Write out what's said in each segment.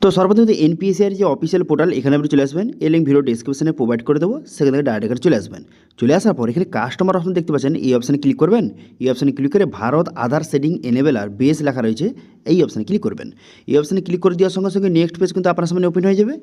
তো সর্বপ্রথম এনপিএসসি এর যে অফিসিয়াল পোর্টাল এখানে আপনি চলে আসবেন, এই লিঙ্ক ভিডিও ডিসক্রিপশনে প্রোভাইড করে দেবো, সেখান থেকে ডাইরেক্ট এখানে চলে আসবেন। চলে আসার পর এখানে কাস্টমার অপশন দেখতে পাচ্ছেন, এই অপশানে ক্লিক করবেন। এই অপশানে ক্লিক করে ভারত আধার সেটিং এনেবেলার বেস লেখা রয়েছে, এই অপশানে ক্লিক করবেন। এই অপশানে ক্লিক করে দেওয়ার সঙ্গে সঙ্গে নেক্সট পেজ কিন্তু আপনার সামনে ওপেন হয়ে যাবে।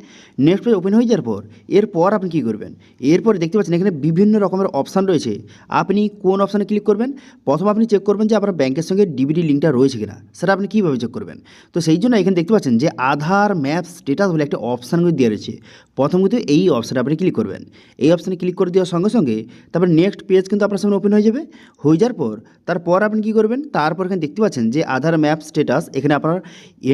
নেক্সট পেজ ওপেন হয়ে যাওয়ার পর এরপর আপনি কী করবেন, এরপর দেখতে পাচ্ছেন এখানে বিভিন্ন রকমের অপশান রয়েছে। আপনি কোন অপশানে ক্লিক করবেন? প্রথম আপনি চেক করবেন যে আপনার ব্যাংকের সঙ্গে ডিবিটি লিঙ্কটা রয়েছে কিনা, সেটা আপনি কীভাবে চেক করবেন? তো সেই জন্য এখানে দেখতে পাচ্ছেন যে আধার ম্যাপ স্ট্যাটাস বলে একটা অপশান দেওয়া রয়েছে। প্রথম কিন্তু এই অপশানে আপনি ক্লিক করবেন। এই অপশানে ক্লিক করে দেওয়ার সঙ্গে সঙ্গে তারপর নেক্সট পেজ কিন্তু আপনার সামনে ওপেন হয়ে যাবে। হয়ে যাওয়ার পর তারপর আপনি কী করবেন, তারপর এখানে দেখতে পাচ্ছেন যে আধার ম্যাপ স্ট্যাটাস, এখানে আপনার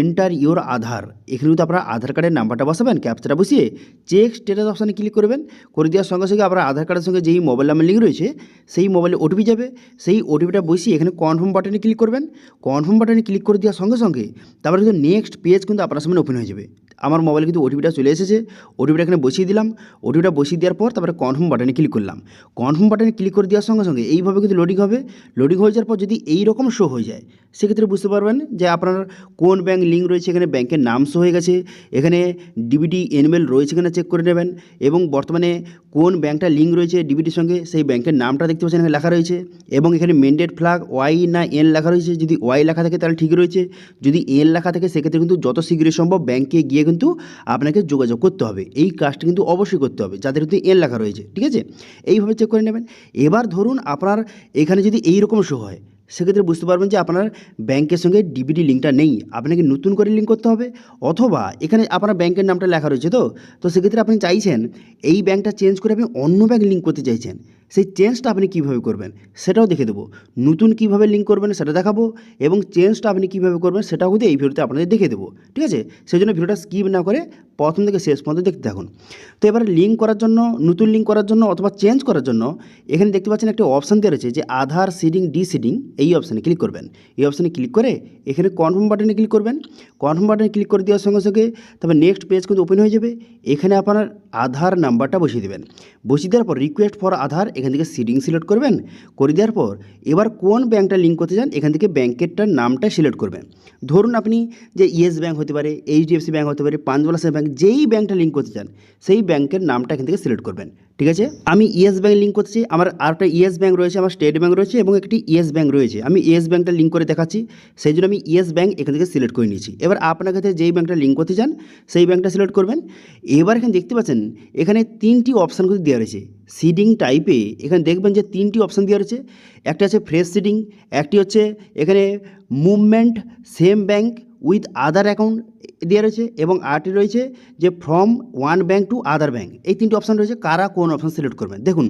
এন্টার ইওর আধার, এখানে কিন্তু আপনার আধার কার্ডের নাম্বারটা বসাবেন, ক্যাপচাটা বসিয়ে চেক স্ট্যাটাস অপশানে ক্লিক করবেন। করে দেওয়ার সঙ্গে সঙ্গে আপনার আধার কার্ডের সঙ্গে যেই মোবাইল নাম্বার লিঙ্ক রয়েছে সেই মোবাইলে ওটিপি যাবে। সেই ওটিপিটা বসিয়ে এখানে কনফার্ম বাটনে ক্লিক করবেন। কনফার্ম বাটনে ক্লিক করে দেওয়ার সঙ্গে সঙ্গে তারপরে কিন্তু নেক্সট পেজ কিন্তু আপনার সামনে ওপেন হয়ে যাবে। আমার মোবাইলে কিন্তু ওটিপিটা চলে এসেছে, ওটিপিটা এখানে বসিয়ে দিলাম। ওটিপিটা বসিয়ে দেওয়ার পর তারপরে কনফার্ম বাটনে ক্লিক করলাম। কনফার্ম বাটনে ক্লিক করে দেওয়ার সঙ্গে সঙ্গে এইভাবে কিন্তু লোডিং হবে। লোডিং হয়ে যাওয়ার পর যদি এই রকম শো হয়ে যায়, সেক্ষেত্রে বুঝতে পারবেন যে আপনার কোন ব্যাংক লিঙ্ক রয়েছে। এখানে ব্যাংকের নাম শো হয়ে গেছে, এখানে ডিবিটি এনএমএল রয়েছে কিনা চেক করে নেবেন, এবং বর্তমানে কোন ব্যাংকটা লিঙ্ক রয়েছে ডিবিটির সঙ্গে সেই ব্যাংকের নামটা দেখতে পাচ্ছেন এখানে লেখা রয়েছে, এবং এখানে মেন্ডেট ফ্ল্যাগ ওয়াই না এন লেখা রয়েছে। যদি ওয়াই লেখা থাকে তাহলে ঠিক রয়েছে, যদি এন লেখা থাকে সেক্ষেত্রে কিন্তু যত শীঘ্রই সম্ভব ব্যাংকে গিয়ে কিন্তু আপনাকে যোগাযোগ করতে হবে। এই কাজটা কিন্তু অবশ্যই করতে হবে যাদের কিন্তু এন লেখা রয়েছে, ঠিক আছে? এইভাবে চেক করে নেবেন। এবার ধরুন আপনার এখানে যদি এই রকম শো হয়, সেক্ষেত্রে বুঝতে পারবেন যে আপনার ব্যাংকের সঙ্গে ডিবিটি লিঙ্কটা নেই, আপনাকে নতুন করে লিঙ্ক করতে হবে। অথবা এখানে আপনার ব্যাংকের নামটা লেখা রয়েছে, তো সেক্ষেত্রে আপনি চাইছেন এই ব্যাংকটা চেঞ্জ করে আপনি অন্য ব্যাংক লিঙ্ক করতে চাইছেন, সেই চেঞ্জটা আপনি কীভাবে করবেন সেটাও দেখে দেবো। নতুন কীভাবে লিঙ্ক করবেন সেটা দেখাবো, এবং চেঞ্জটা আপনি কীভাবে করবেন সেটাও কিন্তু এই ভিডিওতে আপনাদের দেখে দেবো, ঠিক আছে? সেই জন্য ভিডিওটা স্কিপ না করে প্রথম থেকে শেষ পর্যন্ত দেখতে থাকুন। তো এবার লিঙ্ক করার জন্য, নতুন লিঙ্ক করার জন্য অথবা চেঞ্জ করার জন্য এখানে দেখতে পাচ্ছেন একটা অপশান দেওয়া রয়েছে যে আধার সিডিং ডিসিডিং, এই অপশানে ক্লিক করবেন। এই অপশানে ক্লিক করে এখানে কনফার্ম বাটনে ক্লিক করবেন। কনফার্ম বাটনে ক্লিক করে দেওয়ার সঙ্গে সঙ্গে তারপর নেক্সট পেজ কিন্তু ওপেন হয়ে যাবে। এখানে আপনার আধার নাম্বারটা বসিয়ে দেবেন। বসিয়ে দেওয়ার পর রিকোয়েস্ট ফর আধার, এখান থেকে সিডিং সিলেক্ট করবেন। করে দেওয়ার পর এবার কোন ব্যাংকটা লিঙ্ক করতে চান এখান থেকে ব্যাংকেরটার নামটা সিলেক্ট করবেন। ধরুন আপনি যে ইয়েস ব্যাংক হতে পারে, এইচডিএফসি ব্যাংক হতে পারে, পাঞ্জাব ন্যাশনাল ব্যাংক, যেই ব্যাংকটা লিঙ্ক করতে চান সেই ব্যাংকের নামটা এখান থেকে সিলেক্ট করবেন, ঠিক আছে? আমি ইয়েস ব্যাংক লিঙ্ক করছি, আমার আরেকটা ইয়েস ব্যাংক রয়েছে, আমার স্টেট ব্যাংক রয়েছে এবং একটি ইয়েস ব্যাংক রয়েছে। আমি ইয়েস ব্যাংকটা লিঙ্ক করে দেখাচ্ছি, সেই জন্য আমি ইয়েস ব্যাংক এখান থেকে সিলেক্ট করে নিয়েছি। এবার আপনার কাছে যেই ব্যাংকটা লিঙ্ক করতে চান সেই ব্যাংকটা সিলেক্ট করবেন। এবার এখানে দেখতে পাচ্ছেন এখানে তিনটি অপশান কিন্তু দেওয়া রয়েছে সিডিং টাইপে। এখানে দেখবেন যে তিনটি অপশান দেওয়া রয়েছে, একটা আছে ফ্রেশ সিডিং, একটি হচ্ছে এখানে movement same bank with other account দেওয়া রয়েছে, এবং আরটি রয়েছে যে from one bank to other bank. এই তিনটি অপশান রয়েছে, কারা কোন অপশান সিলেক্ট করবেন। দেখুন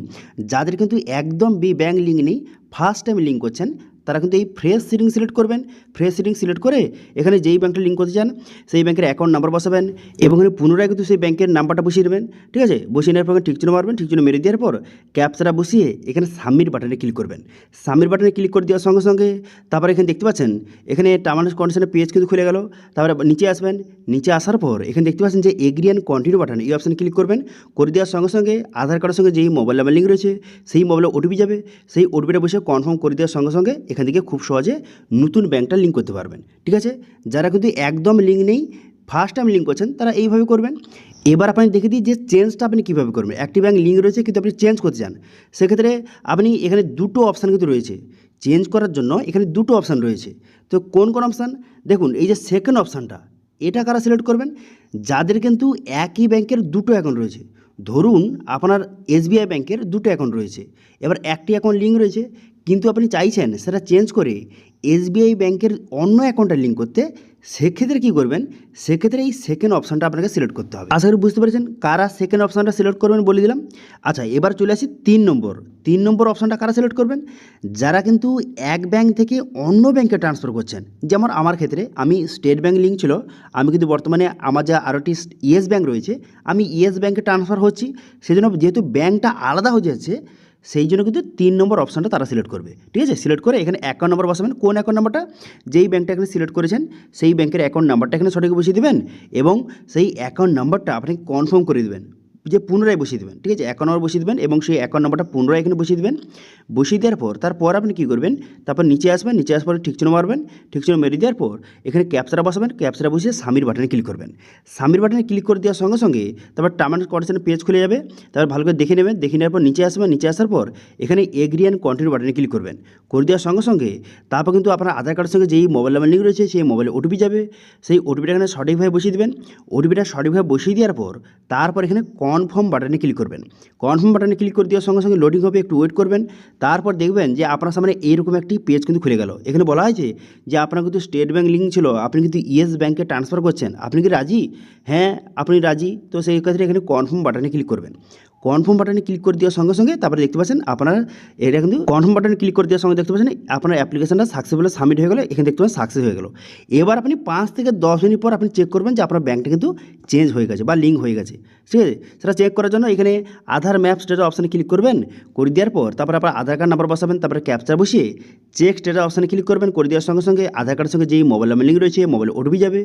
যাদের কিন্তু একদম ব্যাংক লিঙ্ক নেই, ফার্স্ট টাইম লিঙ্ক করছেন, তারা কিন্তু এই ফ্রেশ সিডিং সিলেক্ট করবেন। ফ্রেশ সিডিং সিলেক্ট করে এখানে যেই ব্যাংকটা লিঙ্ক করতে চান সেই ব্যাংকের অ্যাকাউন্ট নাম্বার বসাবেন, এবং এখানে পুনরায় কিন্তু সেই ব্যাংকের নাম্বারটা বসিয়ে দেবেন, ঠিক আছে? বসিয়ে নেওয়ার পর ঠিক চিহ্ন মারবেন, ঠিক চিহ্ন মেরে দেওয়ার পর ক্যাপচাটা বসিয়ে এখানে সাবমিট বাটনে ক্লিক করবেন। সাবমিট বাটনে ক্লিক করে দেওয়ার সঙ্গে সঙ্গে তারপরে এখানে দেখতে পাচ্ছেন এখানে টার্ম অ্যান্ড কন্ডিশনের পেজ কিন্তু খুলে গেল। তারপরে নিচে আসবেন, নিচে আসার পর এখানে দেখতে পাচ্ছেন যে এগ্রি অ্যান্ড কন্টিনিউ বাটন, এই অপশানে ক্লিক করবেন। করে দেওয়ার সঙ্গে সঙ্গে আধার কার্ডের সঙ্গে যেই মোবাইল নাম্বার লিঙ্ক রয়েছে সেই মোবাইলে ওটিপি যাবে। সেই ওটিপিটা বসে কনফার্ম করে দেওয়ার সঙ্গে সঙ্গে এখান থেকে খুব সহজে নতুন ব্যাংকটা লিঙ্ক করতে পারবেন, ঠিক আছে? যারা কিন্তু একদম লিঙ্ক নেই, ফার্স্ট টাইম লিঙ্ক করছেন, তারা এইভাবে করবেন। এবার আপনি দেখে দিই যে চেঞ্জটা আপনি কীভাবে করবেন। একটি ব্যাংক লিঙ্ক রয়েছে কিন্তু আপনি চেঞ্জ করতে চান, সেক্ষেত্রে আপনি এখানে দুটো অপশান কিন্তু রয়েছে চেঞ্জ করার জন্য। এখানে দুটো অপশান রয়েছে, তো কোন কোন অপশান দেখুন। এই যে সেকেন্ড অপশানটা, এটা কারা সিলেক্ট করবেন? যাদের কিন্তু একই ব্যাংকের দুটো অ্যাকাউন্ট রয়েছে। ধরুন আপনার এসবিআই ব্যাংকের দুটো অ্যাকাউন্ট রয়েছে, এবার একটি অ্যাকাউন্ট লিঙ্ক রয়েছে কিন্তু আপনি চাইছেন সেটা চেঞ্জ করে এসবিআই ব্যাংকের অন্য অ্যাকাউন্টটা লিঙ্ক করতে, সেক্ষেত্রে কী করবেন? সেক্ষেত্রে এই সেকেন্ড অপশানটা আপনাকে সিলেক্ট করতে হবে। আশা করি বুঝতে পেরেছেন কারা সেকেন্ড অপশানটা সিলেক্ট করবেন বলে দিলাম। আচ্ছা এবার চলে আসি 3 নম্বর অপশানটা কারা সিলেক্ট করবেন? যারা কিন্তু এক ব্যাংক থেকে অন্য ব্যাংকে ট্রান্সফার করছেন। যেমন আমার ক্ষেত্রে আমি স্টেট ব্যাংক লিঙ্ক ছিল, আমি কিন্তু বর্তমানে আমার যা আরও একটি ইয়েস ব্যাংক রয়েছে, আমি ইয়েস ব্যাংকে ট্রান্সফার হচ্ছি, সেজন্য যেহেতু ব্যাংকটা আলাদা হয়ে যাচ্ছে সেই জন্য কিন্তু 3 নম্বর অপশানটা তারা সিলেক্ট করবে, ঠিক আছে? সিলেক্ট করে এখানে অ্যাকাউন্ট নাম্বার বসাবেন। কোন অ্যাকাউন্ট নাম্বারটা? যেই ব্যাংকটা এখানে সিলেক্ট করেছেন সেই ব্যাংকের অ্যাকাউন্ট নাম্বারটা এখানে সঠিক বসিয়ে দেবেন, এবং সেই অ্যাকাউন্ট নাম্বারটা আপনি কনফার্ম করে দেবেন। যে পুনরায় বসিয়ে দেবেন, ঠিক আছে, অ্যাকাউন্ট নাম্বার বসিয়ে দেবেন এবং সেই অ্যাকাউন্ট নাম্বারটা পুনরায় এখানে বসিয়ে দেবেন। বসিয়ে দেওয়ার পর তারপর আপনি কী করবেন, তারপর নিচে আসবেন, নিচে আসার পরে ঠিকচিহ্ন মারবেন, ঠিকচিহ্ন মেরে দেওয়ার পর এখানে ক্যাপচাটা বসাবেন, ক্যাপচাটা বসিয়ে সাবমিট বাটনে ক্লিক করবেন। সাবমিট বাটনে ক্লিক করে দেওয়ার সঙ্গে সঙ্গে তারপর টার্ম অ্যান্ড কন্ডিশনের পেজ খুলে যাবে। তারপর ভালো করে দেখে নেবেন, দেখে নেওয়ার পর নিচে আসবেন, নিচে আসার পর এখানে এগ্রি অ্যান্ড কন্টিনিউ বাটনে ক্লিক করবেন। করে দেওয়ার সঙ্গে সঙ্গে তারপর কিন্তু আপনার আধার কার্ডের সঙ্গে যেই মোবাইল নাম্বার লিঙ্ক রয়েছে সেই মোবাইলে ওটিপি যাবে, সেই ওটিপিটা এখানে সঠিকভাবে বসিয়ে দেবেন। ওটিপিটা সঠিকভাবে বসিয়ে দেওয়ার পর তারপর এখানে কনফার্ম বাটনে ক্লিক করবেন। কনফার্ম বাটনে ক্লিক করে দেওয়ার সঙ্গে সঙ্গে লোডিং হবে, একটু ওয়েট করবেন। তারপর দেখবেন যে আপনার সামনে এইরকম একটি পেজ কিন্তু খুলে গেল। এখানে বলা হয়েছে যে আপনার কিন্তু স্টেট ব্যাঙ্ক লিঙ্ক ছিল, আপনি কিন্তু ইয়েস ব্যাঙ্কে ট্রান্সফার করছেন, আপনি কি রাজি? হ্যাঁ, আপনি রাজি। তো সেই ক্ষেত্রে এখানে কনফার্ম বাটনে ক্লিক করবেন। কনফার্ম বাটনে ক্লিক করে দেওয়ার সঙ্গে সঙ্গে তারপরে দেখতে পাচ্ছেন আপনার এটা কিন্তু কনফার্ম বাটনে ক্লিক করে দেওয়ার সঙ্গে দেখতে পাচ্ছেন আপনার অ্যাপ্লিকেশনটা সাকসেসফুলি সাবমিট হয়ে গেলো। এখানে দেখতে পাচ্ছেন সাকসেস হয়ে গেল। এবার আপনি 5 থেকে 10 মিনিট পর আপনি চেক করবেন যে আপনার ব্যাঙ্কটা কিন্তু চেঞ্জ হয়ে গেছে বা লিঙ্ক হয়ে গেছে, ঠিক আছে। সেটা চেক করার জন্য এখানে আধার ম্যাপ স্টেটাস অপশানে ক্লিক করবেন। করে দেওয়ার পর তারপরে আপনার আধার কার্ড নাম্বার বসাবেন, তারপরে ক্যাপচার বসিয়ে চেক স্টেটাস অপশানে ক্লিক করবেন। করে দেওয়ার সঙ্গে সঙ্গে আধার কার্ডের সঙ্গে যেই মোবাইল নাম্বার লিঙ্ক রয়েছে মোবাইলে ওটিপি যাবে,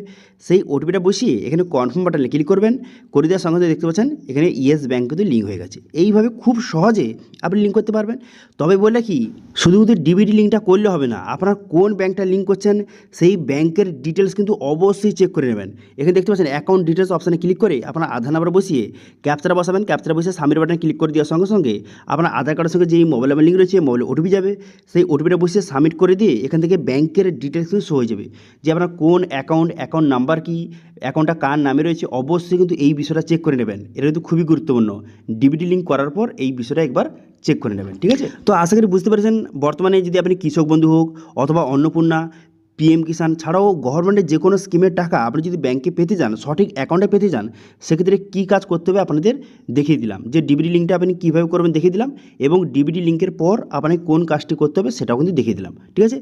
সেই ওটিপিটা বসিয়ে এখানে কনফার্ম বাটনে ক্লিক করবেন। করে দেওয়ার সঙ্গে সঙ্গে দেখতে পাচ্ছেন এখানে ইয়েস ব্যাঙ্ক কিন্তু লিঙ্ক হয়ে গেছে। এইভাবে খুব সহজে আপনি লিঙ্ক করতে পারবেন। তবে বলে কি, শুধুমাত্র ডিবিটি লিঙ্কটা করলে হবে না, আপনার কোন ব্যাঙ্কটা লিঙ্ক করছেন সেই ব্যাঙ্কের ডিটেলস কিন্তু অবশ্যই চেক করে নেবেন। এখানে দেখতে পাচ্ছেন অ্যাকাউন্ট ডিটেলস অপশানে ক্লিক করে আপনার আধার নাম্বার বসিয়ে ক্যাপচার বসাবেন। ক্যাপচার বসিয়ে সাবমিট বাটনে ক্লিক করে দেওয়ার সঙ্গে সঙ্গে আপনার আধার কার্ডের সঙ্গে যেই মোবাইল নাম্বার লিঙ্ক রয়েছে মোবাইলে ওটিপি যাবে, সেই ওটিপিটা বসিয়ে সাবমিট করে দিয়ে এখান থেকে ব্যাঙ্কের ডিটেলস কিন্তু শো হয়ে যাবে যে আপনার কোন অ্যাকাউন্ট নাম্বার কি, অ্যাকাউন্টটা কার নামে রয়েছে। অবশ্যই কিন্তু এই বিষয়টা চেক করে নেবেন, এটা কিন্তু খুবই গুরুত্বপূর্ণ। ডিবিটি লিঙ্ক করার পর এই বিষয়টা একবার চেক করে নেবেন, ঠিক আছে। তো আশা করি বুঝতে পেরেছেন, বর্তমানে যদি আপনি কৃষক বন্ধু হোক অথবা অন্নপূর্ণা, পিএম কিষাণ ছাড়াও গভর্নমেন্টের যে কোনো স্কিমের টাকা আপনি যদি ব্যাঙ্কে পেতে চান, সঠিক অ্যাকাউন্টে পেতে চান, সেক্ষেত্রে কী কাজ করতে হবে আপনাদের দেখিয়ে দিলাম। যে ডিবিটি লিঙ্কটা আপনি কীভাবে করবেন দেখিয়ে দিলাম এবং ডিবিটি লিঙ্কের পর আপনি কোন কাজটি করতে হবে সেটাও কিন্তু দেখিয়ে দিলাম, ঠিক আছে।